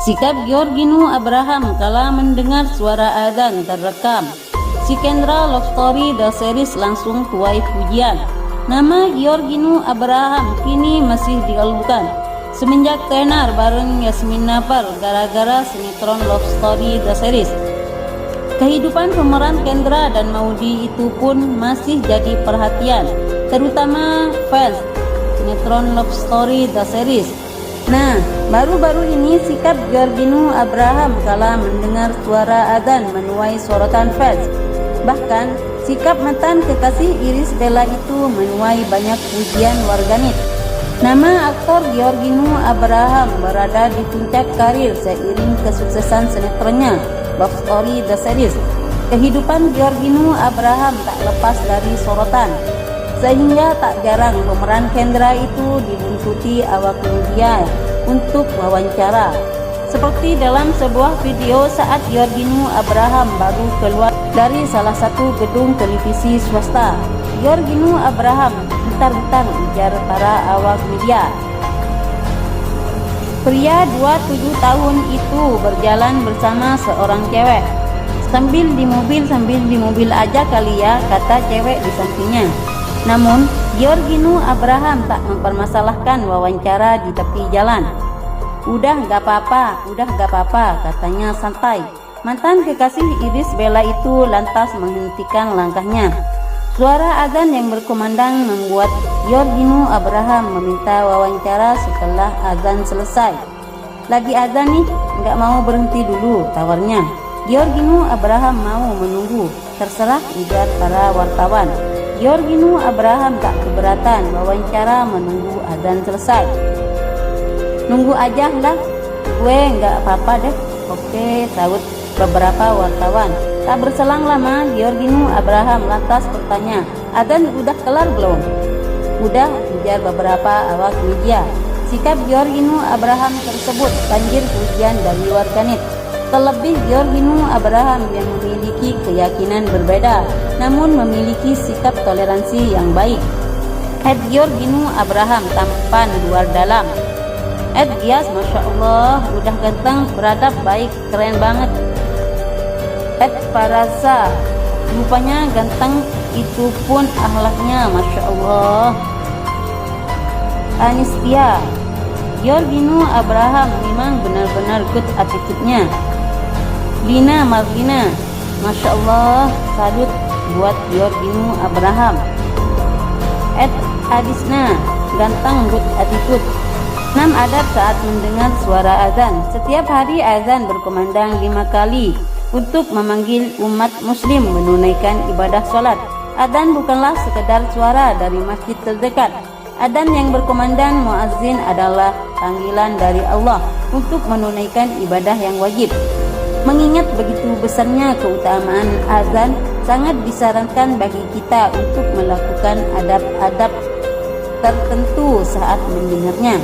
Sikap Georginu Abraham kala mendengar suara adzan terekam. Si Kendra Love Story The Series langsung tuai pujian. Nama Georginu Abraham kini masih digaungkan semenjak tenar bareng Yasmin Nafar gara-gara sinetron Love Story The Series. Kehidupan pemeran Kendra dan Maudy itu pun masih jadi perhatian, terutama fans sinetron Love Story The Series. Nah, baru-baru ini sikap Georginu Abraham kala mendengar suara adzan menuai sorotan fans. Bahkan, sikap mantan kekasih Irish Bella itu menuai banyak pujian warganet. Nama aktor Georginu Abraham berada di puncak karir seiring kesuksesan sinetronnya Love Story The Series. Kehidupan Georginu Abraham tak lepas dari sorotan, sehingga tak jarang pemeran Kendra itu dibuntuti awak media untuk wawancara. Seperti dalam sebuah video saat Georginu Abraham baru keluar dari salah satu gedung televisi swasta. Georginu Abraham bentar-bentar ujar para awak media. Pria 27 tahun itu berjalan bersama seorang cewek. Sambil di mobil aja kali ya, kata cewek di sampingnya. Namun, Georginu Abraham tak mempermasalahkan wawancara di tepi jalan. Udah gak apa-apa, katanya santai. Mantan kekasih Irish Bella itu lantas menghentikan langkahnya. Suara adzan yang berkumandang membuat Georginu Abraham meminta wawancara setelah adzan selesai. Lagi adzan nih, gak mau berhenti dulu, tawarnya. Georginu Abraham mau menunggu, terserah, ujar para wartawan. Georginu Abraham tak keberatan wawancara menunggu adzan selesai. Nunggu aja lah, gue nggak apa-apa deh. Oke, sahut beberapa wartawan. Tak berselang lama, Georginu Abraham lantas bertanya, adzan udah kelar belum? Udah, ujar beberapa awak media. Sikap Georginu Abraham tersebut banjir pujian dari warganet. Terlebih Georginu Abraham yang memiliki keyakinan berbeda, namun memiliki sikap toleransi yang baik. Georginu Abraham tampan luar dalam. Gias, Masya Allah, udah ganteng, beradab, baik, keren banget. Farasa, rupanya ganteng, itu pun akhlaknya, Masya Allah. Anistia, Georginu Abraham memang benar-benar good attitude-nya. Lina Marlina, Masya Allah, salut buat Georginu Abraham. Adisna, ganteng, good attitude. 6 adab saat mendengar suara azan. Setiap hari azan berkumandang 5 kali untuk memanggil umat muslim menunaikan ibadah sholat. Azan bukanlah sekedar suara dari masjid terdekat. Azan yang berkumandang muazzin adalah panggilan dari Allah untuk menunaikan ibadah yang wajib. Mengingat begitu besarnya keutamaan azan, sangat disarankan bagi kita untuk melakukan adab-adab tertentu saat mendengarnya.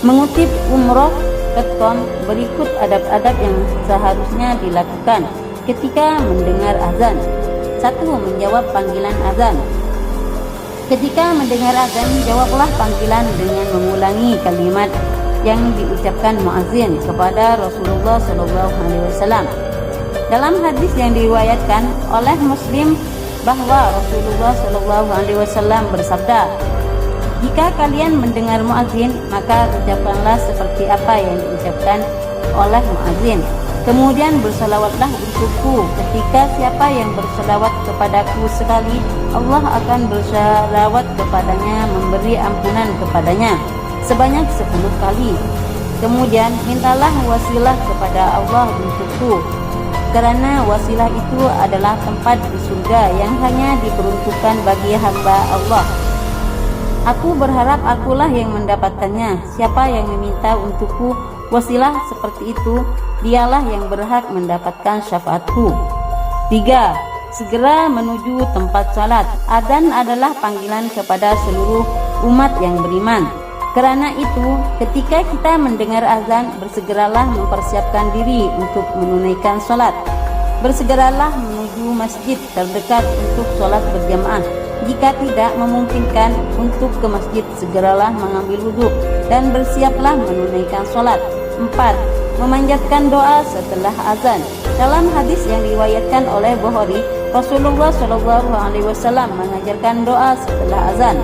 Mengutip umroh.com, berikut adab-adab yang seharusnya dilakukan ketika mendengar azan. 1. Menjawab panggilan azan. Ketika mendengar azan, jawablah panggilan dengan mengulangi kalimat yang diucapkan muazzin kepada Rasulullah SAW. Dalam hadis yang diriwayatkan oleh Muslim bahwa Rasulullah SAW bersabda, jika kalian mendengar muazzin, maka ucapkanlah seperti apa yang diucapkan oleh muazzin. Kemudian bersalawatlah untukku. Ketika siapa yang bersalawat kepadaku sekali, Allah akan bersalawat kepadanya, memberi ampunan kepadanya sebanyak 10 kali. Kemudian mintalah wasilah kepada Allah untukku, karena wasilah itu adalah tempat di surga yang hanya diperuntukkan bagi hamba Allah. Aku berharap akulah yang mendapatkannya. Siapa yang meminta untukku wasilah seperti itu, dialah yang berhak mendapatkan syafaatku. 3. Segera menuju tempat salat. Adzan adalah panggilan kepada seluruh umat yang beriman. Karena itu, ketika kita mendengar azan, bersegeralah mempersiapkan diri untuk menunaikan salat. Bersegeralah menuju masjid terdekat untuk salat berjamaah. Jika tidak memungkinkan untuk ke masjid, segeralah mengambil wudhu dan bersiaplah menunaikan sholat. 4. memanjatkan doa setelah azan. Dalam hadis yang diriwayatkan oleh Bukhari, Rasulullah Shallallahu Alaihi Wasallam mengajarkan doa setelah azan.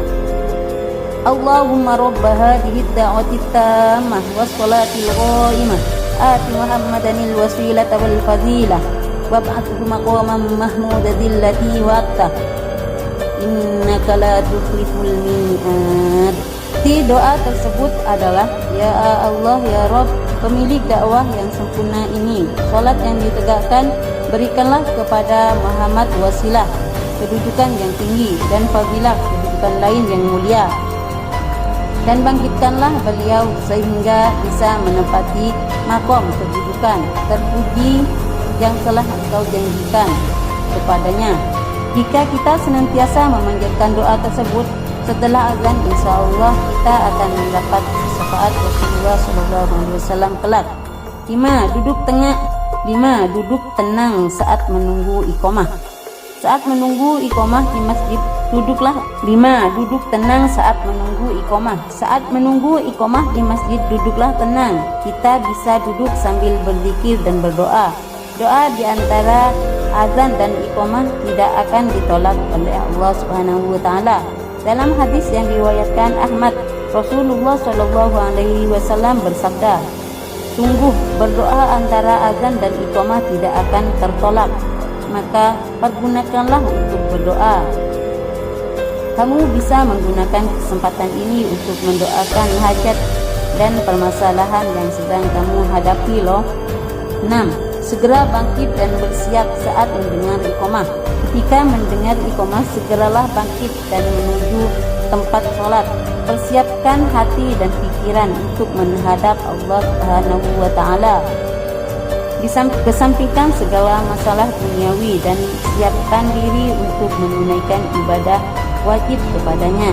Allahumma rabba hadhihi ad-da'wati tammah was salatil qa'imah ati Muhammadanil wasilata wal fadilah wab'athhu maqaman mahmudatil ladzi wa'ata innaka la tukhliful mi'ad. Di doa tersebut adalah, ya Allah ya Rabb, pemilik dakwah yang sempurna ini, salat yang ditegakkan berikanlah kepada Muhammad wasilah, kedudukan yang tinggi, dan fadilah, kedudukan lain yang mulia, dan bangkitkanlah beliau sehingga bisa menempati makom kedudukan terpuji yang telah Engkau janjikan kepadanya. Jika kita senantiasa memanjatkan doa tersebut setelah azan, insya Allah kita akan mendapat syafaat Rasulullah SAW kelak. 5. Duduk tenang saat menunggu iqamah. Saat menunggu iqamah di masjid, duduklah. 5. Duduk tenang saat menunggu iqamah. Saat menunggu iqamah di masjid, duduklah tenang. Kita bisa duduk sambil berzikir dan berdoa. Doa di antara azan dan iqamah tidak akan ditolak oleh Allah Subhanahu wa taala. Dalam hadis yang diriwayatkan Ahmad, Rasulullah Shallallahu Alaihi Wasallam bersabda, sungguh berdoa antara azan dan iqamah tidak akan tertolak, maka pergunakanlah untuk berdoa. Kamu bisa menggunakan kesempatan ini untuk mendoakan hajat dan permasalahan yang sedang kamu hadapi loh. 6. Segera bangkit dan bersiap saat mendengar iqamah. Ketika mendengar iqamah, segeralah bangkit dan menuju tempat sholat. Persiapkan hati dan pikiran untuk menghadap Allah Subhanahu wa taala. Kesampingkan segala masalah duniawi dan siapkan diri untuk menunaikan ibadah wajib kepadanya.